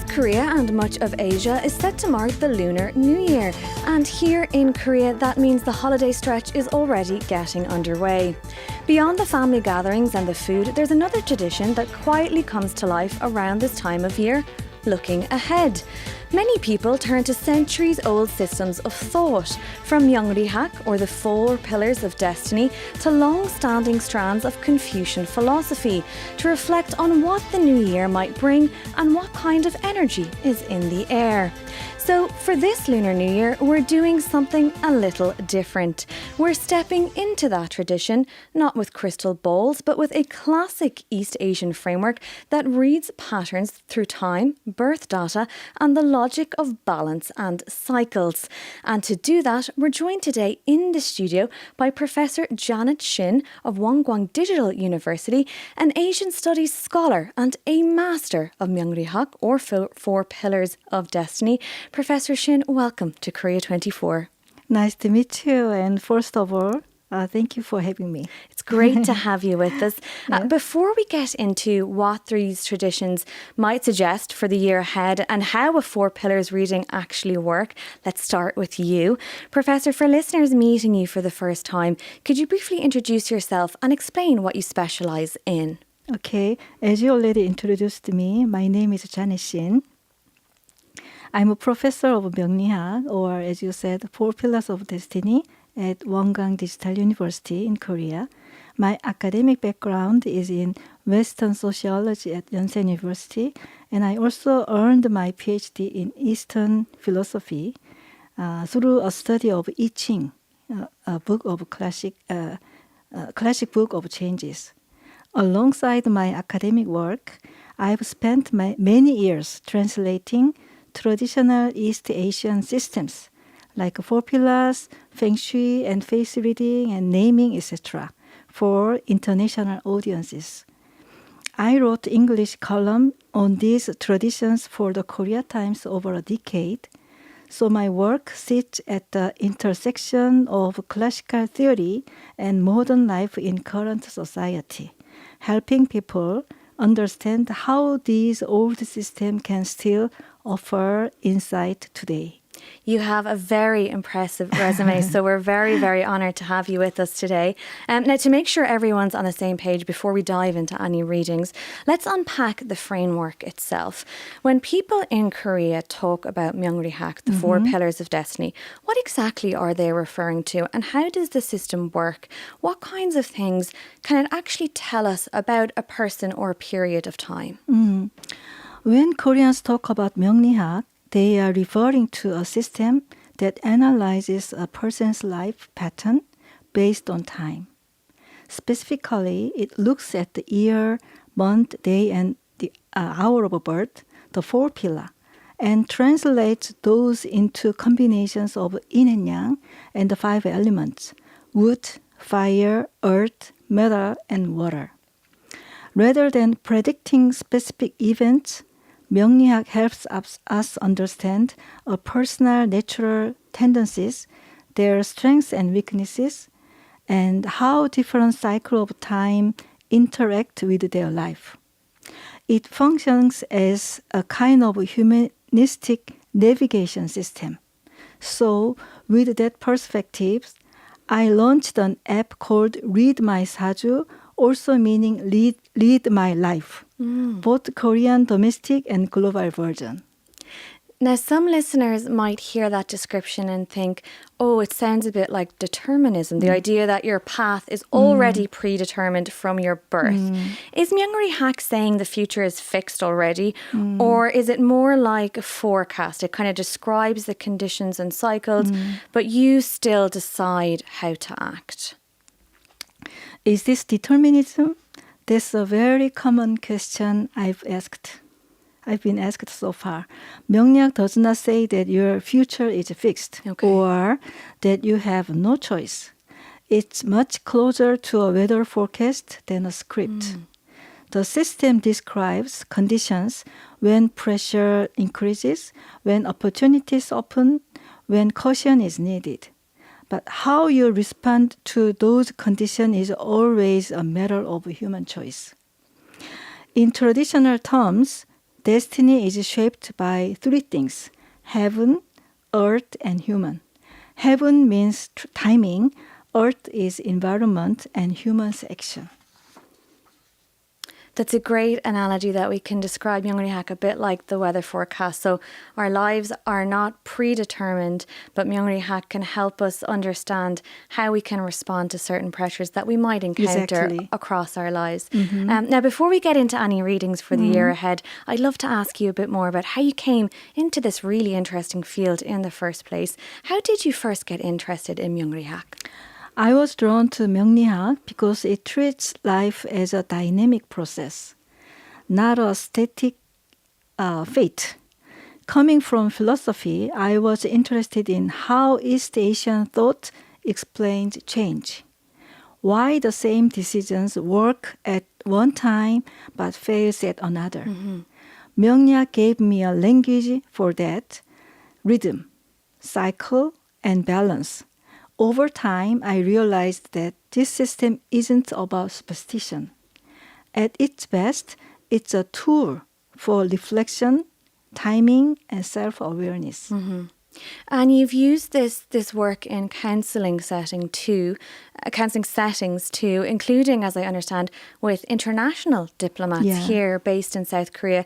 Korea and much of Asia is set to mark the Lunar New Year, and here in Korea that means the holiday stretch is already getting underway. Beyond the family gatherings and the food, there's another tradition that quietly comes to life around this time of year: looking ahead. Many people turn to centuries-old systems of thought, from Myeongrihak, or the 4 pillars of destiny, to long-standing strands of Confucian philosophy, to reflect on what the new year might bring and what kind of energy is in the air. So for this Lunar New Year, we're doing something a little different. We're stepping into that tradition, not with crystal balls, but with a classic East Asian framework that reads patterns through time, birth data, and the logic of balance and cycles. And to do that, we're joined today in the studio by Professor Janet Shin of Wonkwang Digital University, an Asian Studies scholar and a master of Myeongrihak, or 4 pillars of destiny. Professor Shin, welcome to Korea24. Nice to meet you. And first of all, thank you for having me. It's great to have you with us. Yeah. Before we get into what these traditions might suggest for the year ahead and how a 4 pillars reading actually work, let's start with you. Professor, for listeners meeting you for the first time, could you briefly introduce yourself and explain what you specialise in? Okay, as you already introduced me, my name is Janet Shin. I'm a professor of Myeongrihak, or as you said, 4 pillars of destiny at Wonkwang Digital University in Korea. My academic background is in Western sociology at Yonsei University, and I also earned my PhD in Eastern philosophy through a study of I Ching, a book of classic book of changes. Alongside my academic work, I've spent many years translating traditional East Asian systems like 4 pillars, feng shui, and face reading and naming, etc. for international audiences. I wrote English column on these traditions for the Korea Times over a decade, so my work sits at the intersection of classical theory and modern life in current society, helping people understand how these old systems can still offer insight today. You have a very impressive resume, so we're very, very honoured to have you with us today. Now, to make sure everyone's on the same page before we dive into any readings, let's unpack the framework itself. When people in Korea talk about Myeongrihak, the 4 pillars of destiny, what exactly are they referring to, and how does the system work? What kinds of things can it actually tell us about a person or a period of time? When Koreans talk about Myeongrihak, they are referring to a system that analyzes a person's life pattern based on time. Specifically, it looks at the year, month, day, and the hour of birth, the 4 pillars, and translates those into combinations of yin and yang and the 5 elements: wood, fire, earth, metal, and water. Rather than predicting specific events, Myeongrihak helps us understand a person's natural tendencies, their strengths and weaknesses, and how different cycles of time interact with their life. It functions as a kind of humanistic navigation system. So, with that perspective, I launched an app called Read My Saju, also meaning Read My Life, both Korean domestic and global version. Now, some listeners might hear that description and think, oh, it sounds a bit like determinism, the idea that your path is already predetermined from your birth. Is Myeongrihak saying the future is fixed already, or is it more like a forecast? It kind of describes the conditions and cycles, but you still decide how to act. Is this determinism? That's a very common question I've been asked so far. Myeongrihak does not say that your future is fixed or that you have no choice. It's much closer to a weather forecast than a script. The system describes conditions when pressure increases, when opportunities open, when caution is needed. But how you respond to those conditions is always a matter of human choice. In traditional terms, destiny is shaped by three things: heaven, earth, and human. Heaven means timing, earth is environment, and human's action. That's a great analogy that we can describe Myeongrihak a bit like the weather forecast. So our lives are not predetermined, but Myeongrihak can help us understand how we can respond to certain pressures that we might encounter Exactly. across our lives. Now, before we get into any readings for the year ahead, I'd love to ask you a bit more about how you came into this really interesting field in the first place. How did you first get interested in Myeongrihak? I was drawn to Myeongrihak because it treats life as a dynamic process, not a static fate. Coming from philosophy, I was interested in how East Asian thought explained change, why the same decisions work at one time but fails at another. Myeongrihak gave me a language for that: rhythm, cycle, and balance. Over time, I realized that this system isn't about superstition. At its best, it's a tool for reflection, timing, and self-awareness. And you've used this work in counselling settings too, including, as I understand, with international diplomats here based in South Korea.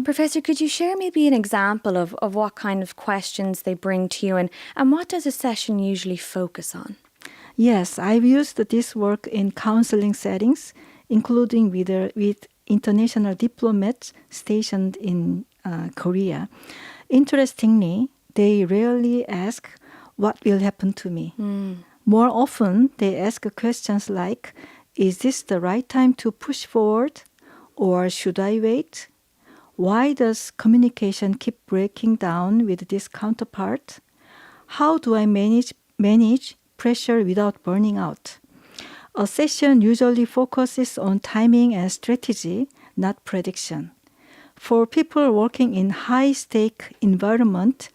Professor, could you share maybe an example of what kind of questions they bring to you, and what does a session usually focus on? Yes, I've used this work in counseling settings, including with international diplomats stationed in Korea. Interestingly, they rarely ask, "What will happen to me?" More often, they ask questions like, "Is this the right time to push forward? Or should I wait? Why does communication keep breaking down with this counterpart? How do I manage pressure without burning out?" A session usually focuses on timing and strategy, not prediction. For people working in high-stake environment,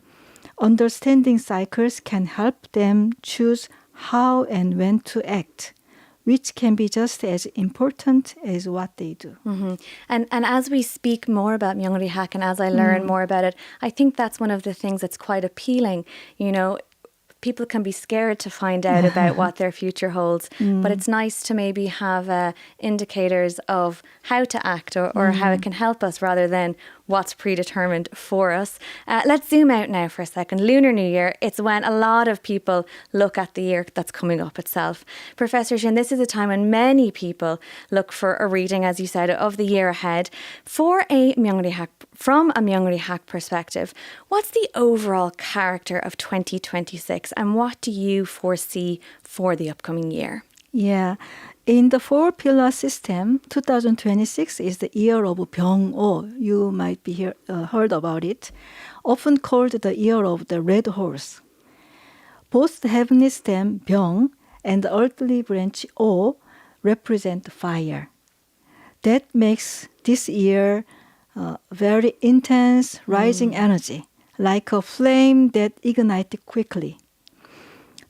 understanding cycles can help them choose how and when to act, which can be just as important as what they do. And as we speak more about Myeongrihak and as I learn more about it, I think that's one of the things that's quite appealing. You know, people can be scared to find out about what their future holds, but it's nice to maybe have indicators of how to act or how it can help us rather than what's predetermined for us. Let's zoom out now for a second. Lunar New Year, it's when a lot of people look at the year that's coming up itself. Professor Shin, this is a time when many people look for a reading, as you said, of the year ahead. From a Myeongrihak perspective, what's the overall character of 2026 and what do you foresee for the upcoming year? Yeah. In the four-pillar system, 2026 is the year of Byung-o. You might be heard about it, often called the year of the red horse. Both the heavenly stem Byung and the earthly branch O represent fire. That makes this year very intense, rising energy, like a flame that ignited quickly.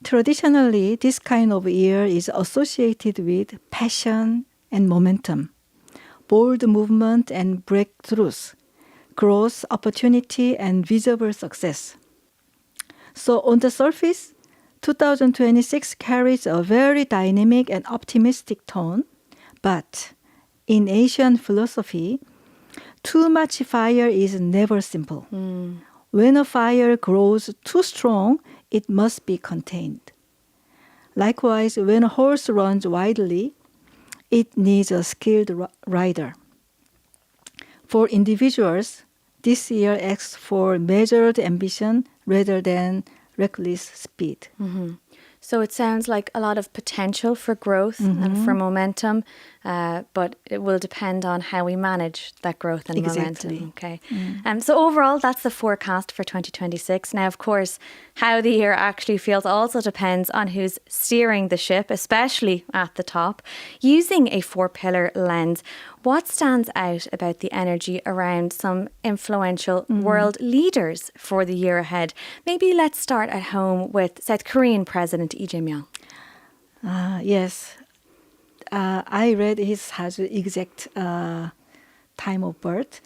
Traditionally, this kind of year is associated with passion and momentum, bold movement and breakthroughs, growth, opportunity, and visible success. So on the surface, 2026 carries a very dynamic and optimistic tone, but in Asian philosophy, too much fire is never simple. When a fire grows too strong, it must be contained. Likewise, when a horse runs wildly, it needs a skilled rider. For individuals, this year asks for measured ambition rather than reckless speed. So it sounds like a lot of potential for growth and for momentum, but it will depend on how we manage that growth and momentum. Okay. So overall, that's the forecast for 2026. Now, of course, how the year actually feels also depends on who's steering the ship, especially at the top. Using a four-pillar lens, what stands out about the energy around some influential world leaders for the year ahead? Maybe let's start at home with South Korean President Lee Jae-myung. Yes. I read his exact time of birth.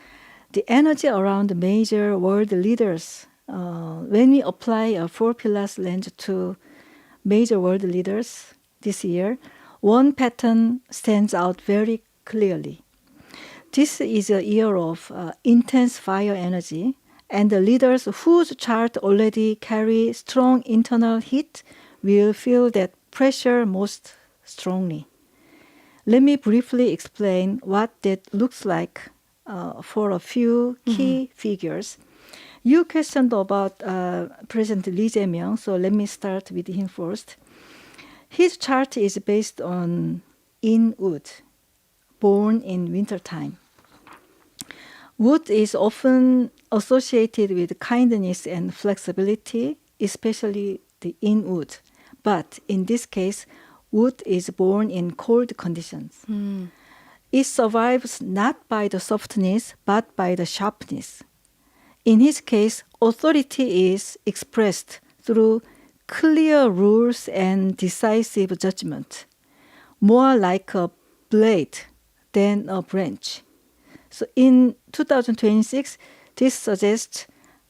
the energy around the major world leaders, when we apply a 4 pillars lens to major world leaders this year, one pattern stands out very clearly. This is a year of intense fire energy, and the leaders whose chart already carry strong internal heat will feel that pressure most strongly. Let me briefly explain what that looks like for a few key figures. You questioned about President Lee Jae-myung, so let me start with him first. His chart is based on In Wood, born in wintertime. Wood is often associated with kindness and flexibility, especially the In Wood. But in this case, wood is born in cold conditions. It survives not by the softness, but by the sharpness. In his case, authority is expressed through clear rules and decisive judgment, more like a blade than a branch. So in 2026, this suggests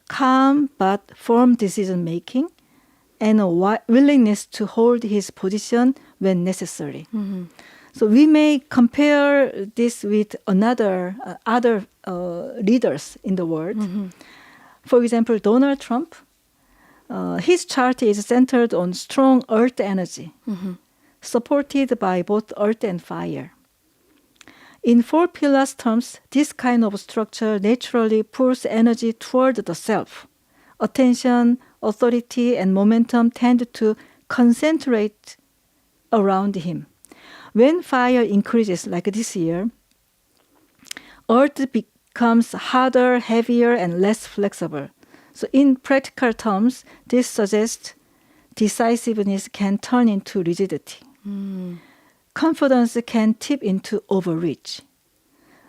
calm but firm decision making and a willingness to hold his position when necessary. So we may compare this with other leaders in the world. For example, Donald Trump, his chart is centered on strong earth energy, supported by both earth and fire. In 4 pillars terms, this kind of structure naturally pulls energy toward the self. Attention, authority, and momentum tend to concentrate around him. When fire increases like this year, earth becomes harder, heavier, and less flexible. So in practical terms, this suggests decisiveness can turn into rigidity. Confidence can tip into overreach.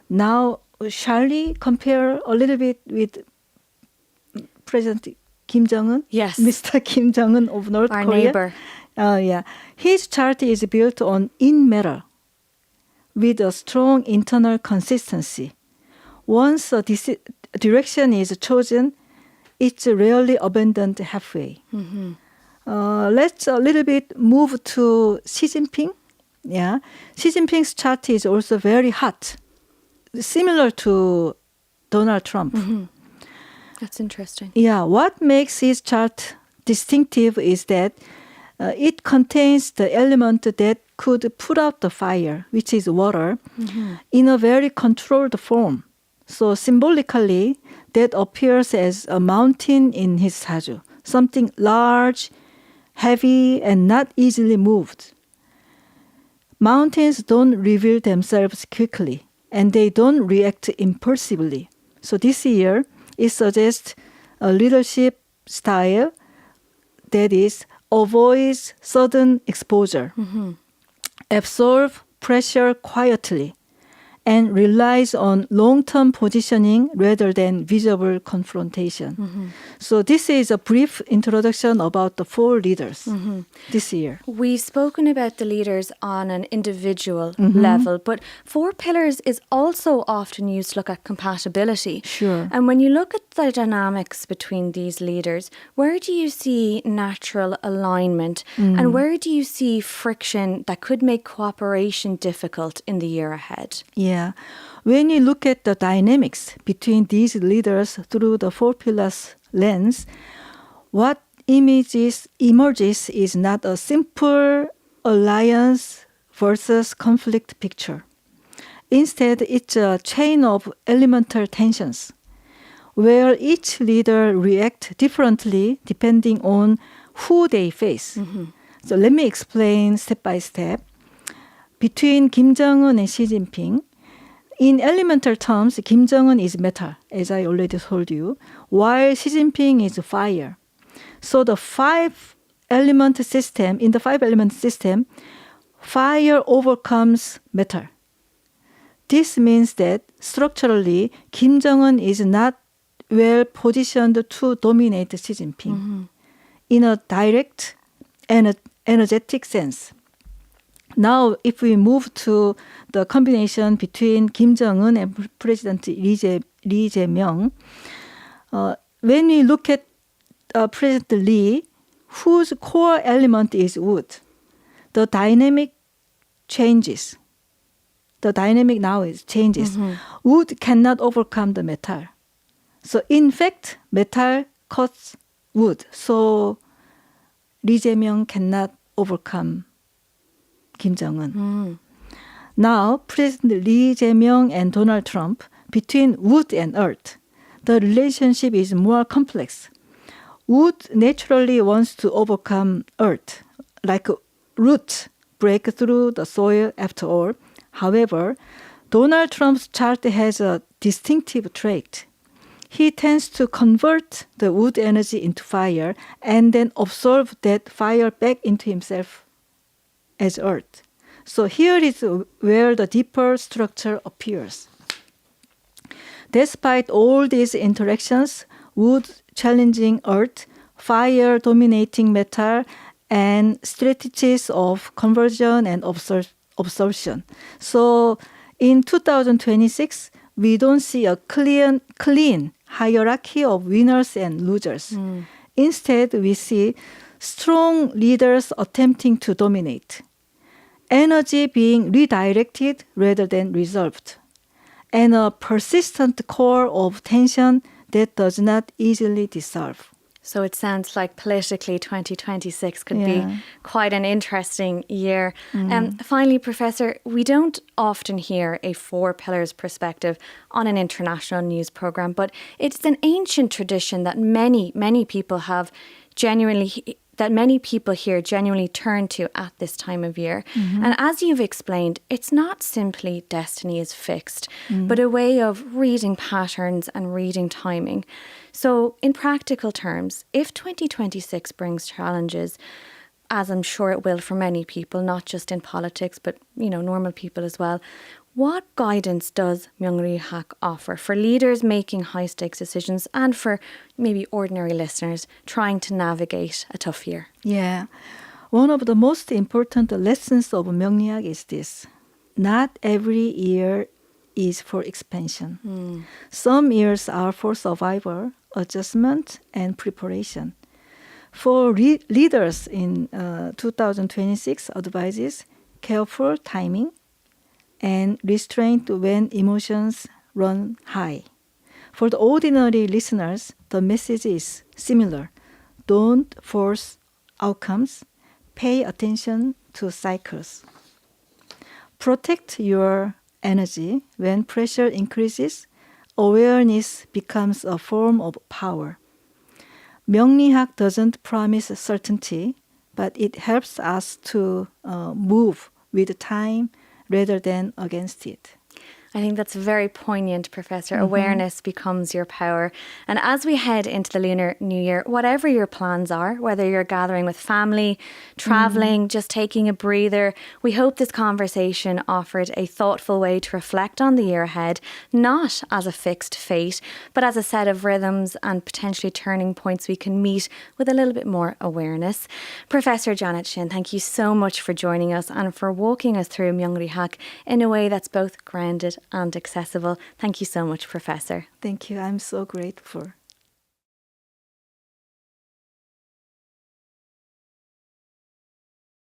Now, shall we compare a little bit with President Kim Jong-un? Yes. Mr. Kim Jong-un of North Our Korea. neighbor. Yeah. His chart is built on in metal with a strong internal consistency. Once a direction is chosen, it's rarely abandoned halfway. Let's a little bit move to Xi Jinping. Yeah, Xi Jinping's chart is also very hot, similar to Donald Trump. That's interesting. Yeah, what makes his chart distinctive is that it contains the element that could put out the fire, which is water, in a very controlled form. So symbolically, that appears as a mountain in his saju, something large, heavy, and not easily moved. Mountains don't reveal themselves quickly, and they don't react impulsively. So this year, it suggests a leadership style that is avoids sudden exposure, absorb pressure quietly, and relies on long-term positioning rather than visible confrontation. So this is a brief introduction about the 4 leaders this year. We've spoken about the leaders on an individual level, but 4 pillars is also often used to look at compatibility. Sure. And when you look at the dynamics between these leaders, where do you see natural alignment and where do you see friction that could make cooperation difficult in the year ahead? Yeah. When you look at the dynamics between these leaders through the 4 pillars lens, what emerges is not a simple alliance versus conflict picture. Instead, it's a chain of elemental tensions where each leader reacts differently depending on who they face. So let me explain step by step. Between Kim Jong-un and Xi Jinping, in elemental terms, Kim Jong-un is metal, as I already told you, while Xi Jinping is fire. So the 5-element system, fire overcomes metal. This means that structurally, Kim Jong-un is not well positioned to dominate Xi Jinping in a direct and energetic sense. Now, if we move to the combination between Kim Jong-un and President Lee Jae-myung, when we look at President Lee, whose core element is wood, the dynamic changes. The dynamic now changes. Wood cannot overcome the metal. So in fact, metal cuts wood. So Lee Jae-myung cannot overcome Kim Jong-un. Now, President Lee Jae-myung and Donald Trump, between wood and earth, the relationship is more complex. Wood naturally wants to overcome earth, like roots break through the soil after all. However, Donald Trump's chart has a distinctive trait. He tends to convert the wood energy into fire and then absorb that fire back into himself as earth. So here is where the deeper structure appears. Despite all these interactions, wood challenging earth, fire dominating metal, and strategies of conversion and absorption. So in 2026, we don't see a clean hierarchy of winners and losers. Instead, we see strong leaders attempting to dominate, energy being redirected rather than reserved, and a persistent core of tension that does not easily dissolve. So it sounds like politically 2026 could be quite an interesting year. Finally, Professor, we don't often hear a four pillars perspective on an international news program, but it's an ancient tradition that many people here genuinely turn to at this time of year. And as you've explained, it's not simply destiny is fixed, but a way of reading patterns and reading timing. So in practical terms, if 2026 brings challenges, as I'm sure it will for many people, not just in politics, but normal people as well, what guidance does Myeongrihak offer for leaders making high-stakes decisions and for maybe ordinary listeners trying to navigate a tough year? Yeah. One of the most important lessons of Myeongrihak is this. Not every year is for expansion. Some years are for survival, adjustment, and preparation. For leaders in 2026 advises careful timing and restraint when emotions run high. For the ordinary listeners, the message is similar. Don't force outcomes. Pay attention to cycles. Protect your energy. When pressure increases, awareness becomes a form of power. Myeongrihak doesn't promise certainty, but it helps us to move with time rather than against it. I think that's very poignant, Professor. Awareness becomes your power. And as we head into the Lunar New Year, whatever your plans are, whether you're gathering with family, traveling, just taking a breather, we hope this conversation offered a thoughtful way to reflect on the year ahead, not as a fixed fate, but as a set of rhythms and potentially turning points we can meet with a little bit more awareness. Professor Janet Shin, thank you so much for joining us and for walking us through Myeongrihak in a way that's both grounded and accessible. Thank you so much, Professor. Thank you. I'm so grateful.